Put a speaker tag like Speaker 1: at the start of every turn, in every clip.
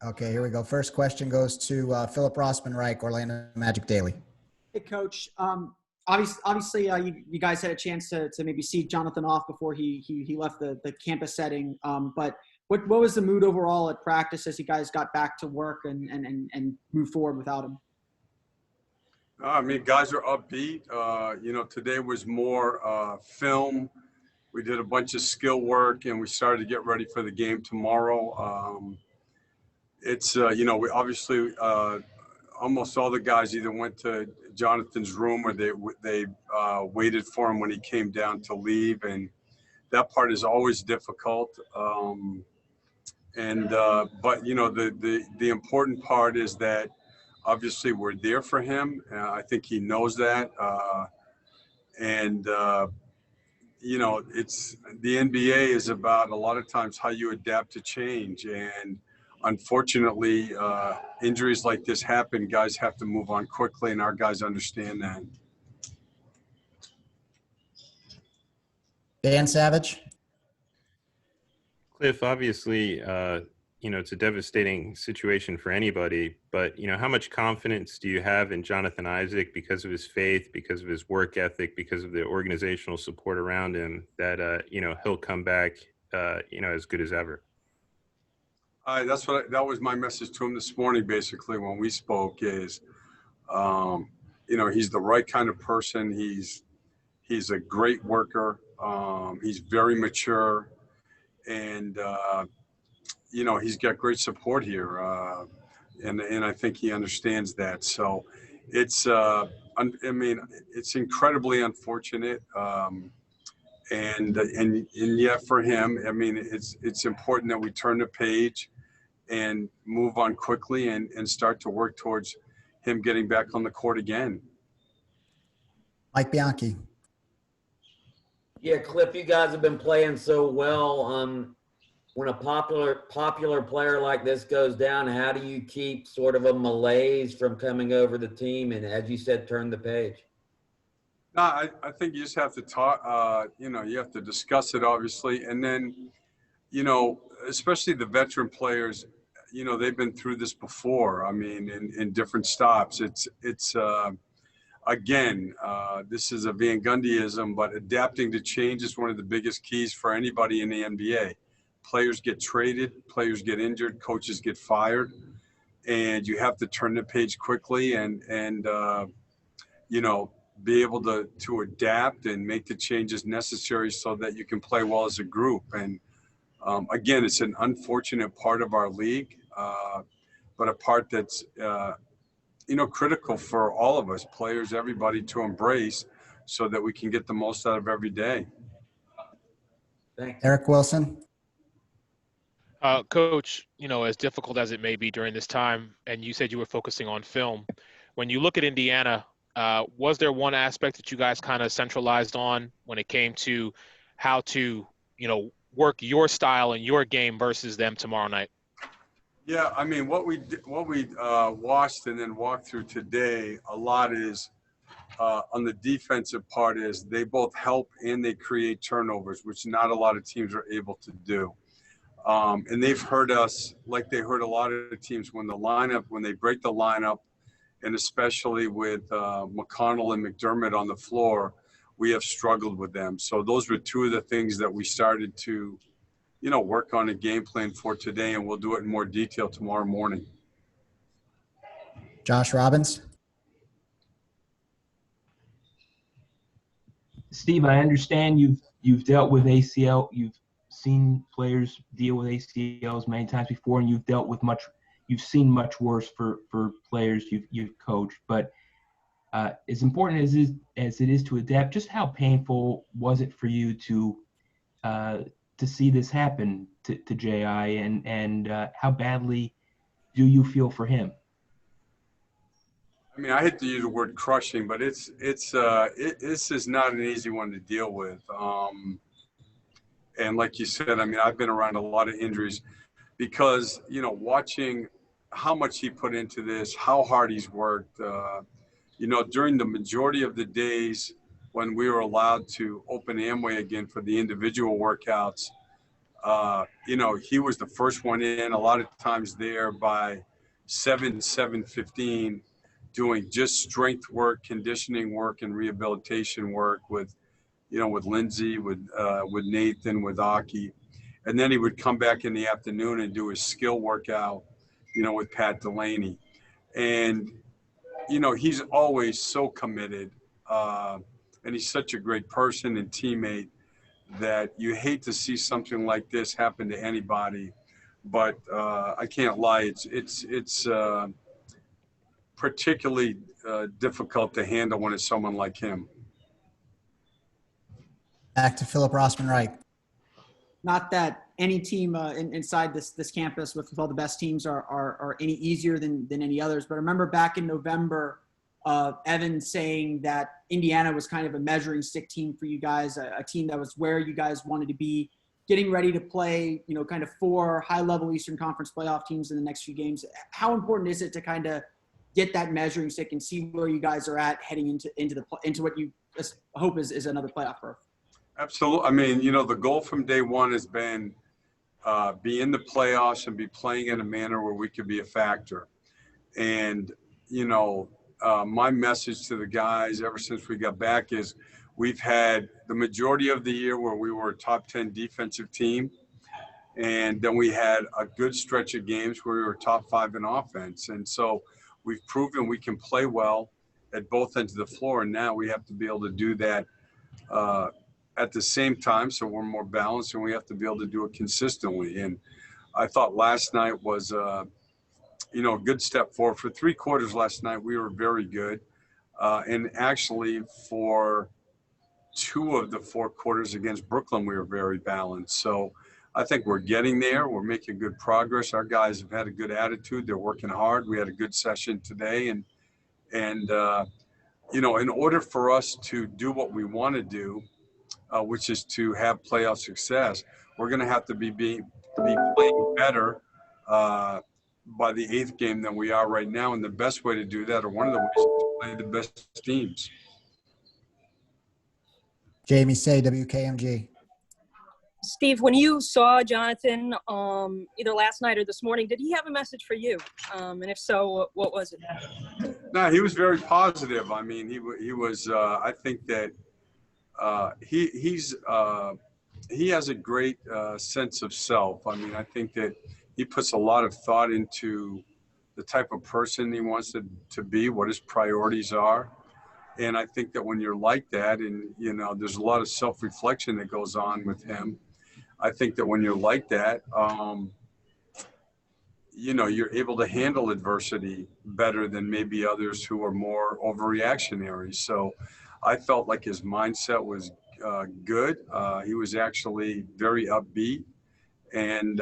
Speaker 1: Okay, here we go. First question goes to Philip Rossman-Reich, Orlando Magic Daily.
Speaker 2: Hey, Coach. Obviously, you guys had a chance to maybe see Jonathan off before he left the campus setting. But what was the mood overall at practice as you guys got back to work and moved forward without him?
Speaker 3: I mean, guys are upbeat. Today was more film. We did a bunch of skill work, and we started to get ready for the game tomorrow. We obviously almost all the guys either went to Jonathan's room or they waited for him when he came down to leave, and that part is always difficult. But the important part is that obviously we're there for him. I think he knows that, it's the NBA is about a lot of times how you adapt to change, and unfortunately, injuries like this happen. Guys have to move on quickly, and our guys understand that.
Speaker 1: Dan Savage.
Speaker 4: Cliff, obviously, it's a devastating situation for anybody, but, how much confidence do you have in Jonathan Isaac because of his faith, because of his work ethic, because of the organizational support around him that, he'll come back, as good as ever?
Speaker 3: That was my message to him this morning, basically, when we spoke is, he's the right kind of person. He's a great worker. He's very mature, and, he's got great support here. And I think he understands that. So it's incredibly unfortunate. And yet for him, it's important that we turn the page and move on quickly and start to work towards him getting back on the court again.
Speaker 1: Mike Bianchi.
Speaker 5: Yeah, Cliff, you guys have been playing so well. When a popular player like this goes down, how do you keep sort of a malaise from coming over the team and, as you said, turn the page?
Speaker 3: No, I think you just have to talk, you have to discuss it, obviously. And then, especially the veteran players, they've been through this before. I mean, in different stops. Again, this is a Van Gundyism, but adapting to change is one of the biggest keys for anybody in the NBA. Players get traded, players get injured, coaches get fired, and you have to turn the page quickly and be able to adapt and make the changes necessary so that you can play well as a group. And again, it's an unfortunate part of our league, but a part that's critical for all of us, players, everybody, to embrace so that we can get the most out of every day.
Speaker 5: Thanks.
Speaker 1: Eric Wilson.
Speaker 6: Coach, as difficult as it may be during this time, and you said you were focusing on film, when you look at Indiana, was there one aspect that you guys kind of centralized on when it came to how to, work your style and your game versus them tomorrow night?
Speaker 3: Yeah, I mean, what we watched and then walked through today, a lot is on the defensive part is they both help and they create turnovers, which not a lot of teams are able to do. And they've hurt us like they hurt a lot of the teams when they break the lineup, and especially with McConnell and McDermott on the floor, we have struggled with them. So those were two of the things that we started to, work on a game plan for today, and we'll do it in more detail tomorrow morning.
Speaker 1: Josh Robbins.
Speaker 7: Steve, I understand you've dealt with ACL. You've seen players deal with ACLs many times before, and you've seen much worse for players you've coached. But as important as it is to adapt, just how painful was it for you to see this happen to J.I. and how badly do you feel for him?
Speaker 3: I mean, I hate to use the word crushing, but this is not an easy one to deal with. And like you said, I mean, I've been around a lot of injuries because, watching how much he put into this, how hard he's worked, during the majority of the days when we were allowed to open Amway again for the individual workouts, he was the first one in, a lot of times there by 7:15, doing just strength work, conditioning work, and rehabilitation work with Lindsay, with Nathan, with Aki. And then he would come back in the afternoon and do his skill workout, with Pat Delaney. And, he's always so committed. And he's such a great person and teammate that you hate to see something like this happen to anybody. But I can't lie, it's particularly difficult to handle when it's someone like him.
Speaker 1: Back to Philip Rossman Reich.
Speaker 2: Not that any team inside this campus with all the best teams are any easier than any others, but I remember back in November, Evan saying that Indiana was kind of a measuring stick team for you guys, a team that was where you guys wanted to be, getting ready to play, kind of 4 high-level Eastern Conference playoff teams in the next few games. How important is it to kind of get that measuring stick and see where you guys are at heading into what you hope is another playoff berth?
Speaker 3: Absolutely. I mean, the goal from day one has been be in the playoffs and be playing in a manner where we could be a factor. And, my message to the guys ever since we got back is we've had the majority of the year where we were a top 10 defensive team. And then we had a good stretch of games where we were top 5 in offense. And so we've proven we can play well at both ends of the floor. And now we have to be able to do that at the same time, so we're more balanced, and we have to be able to do it consistently. And I thought last night was, a good step forward. For 3 quarters last night, we were very good. And actually for 2 of the 4 quarters against Brooklyn, we were very balanced. So I think we're getting there. We're making good progress. Our guys have had a good attitude. They're working hard. We had a good session today. And in order for us to do what we want to do, which is to have playoff success, we're going to have to be playing better by the 8th game than we are right now. And the best way to do that, or one of the ways, is to play the best teams.
Speaker 1: Jamie Say, WKMG.
Speaker 8: Steve, when you saw Jonathan either last night or this morning, did he have a message for you? And if so, what was it?
Speaker 3: No, he was very positive. I mean, he was. I think that he has a great sense of self. I mean, I think that he puts a lot of thought into the type of person he wants to be, what his priorities are. And I think that when you're like that, and, there's a lot of self-reflection that goes on with him. I think that when you're like that, you're able to handle adversity better than maybe others who are more overreactionary. So I felt like his mindset was good. He was actually very upbeat. And,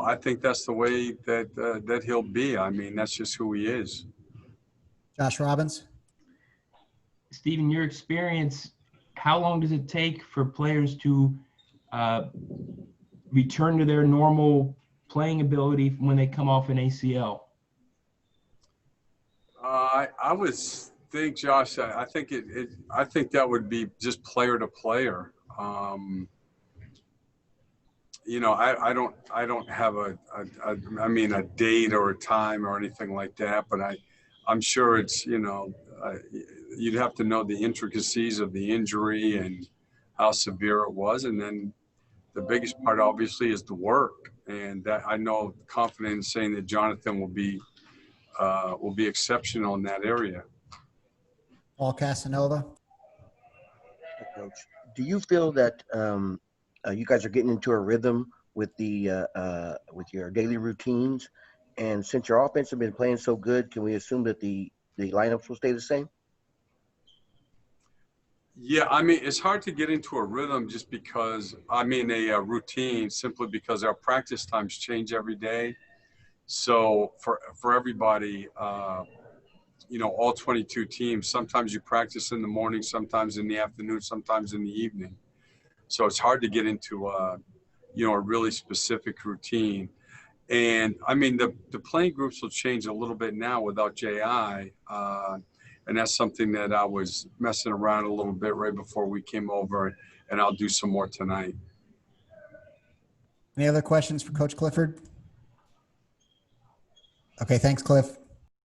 Speaker 3: I think that's the way that he'll be. I mean, that's just who he is.
Speaker 1: Josh Robbins.
Speaker 7: Steve, in your experience, how long does it take for players to return to their normal playing ability when they come off an ACL?
Speaker 3: I would think, Josh, I think I think that would be just player to player. I don't have a date or a time or anything like that, but I'm sure it's, you'd have to know the intricacies of the injury and how severe it was. And then the biggest part obviously is the work. And that I know confident in saying that Jonathan will be exceptional in that area.
Speaker 1: Paul Casanova.
Speaker 9: Coach, do you feel that you guys are getting into a rhythm with with your daily routines? And since your offense has been playing so good, can we assume that the lineups will stay the same?
Speaker 3: Yeah, I mean, it's hard to get into a rhythm just because, a routine, simply because our practice times change every day. So for everybody, all 22 teams, sometimes you practice in the morning, sometimes in the afternoon, sometimes in the evening. So it's hard to get into a really specific routine. And I mean, the playing groups will change a little bit now without JI. And that's something that I was messing around a little bit right before we came over, and I'll do some more tonight.
Speaker 1: Any other questions for Coach Clifford? Okay, thanks, Cliff.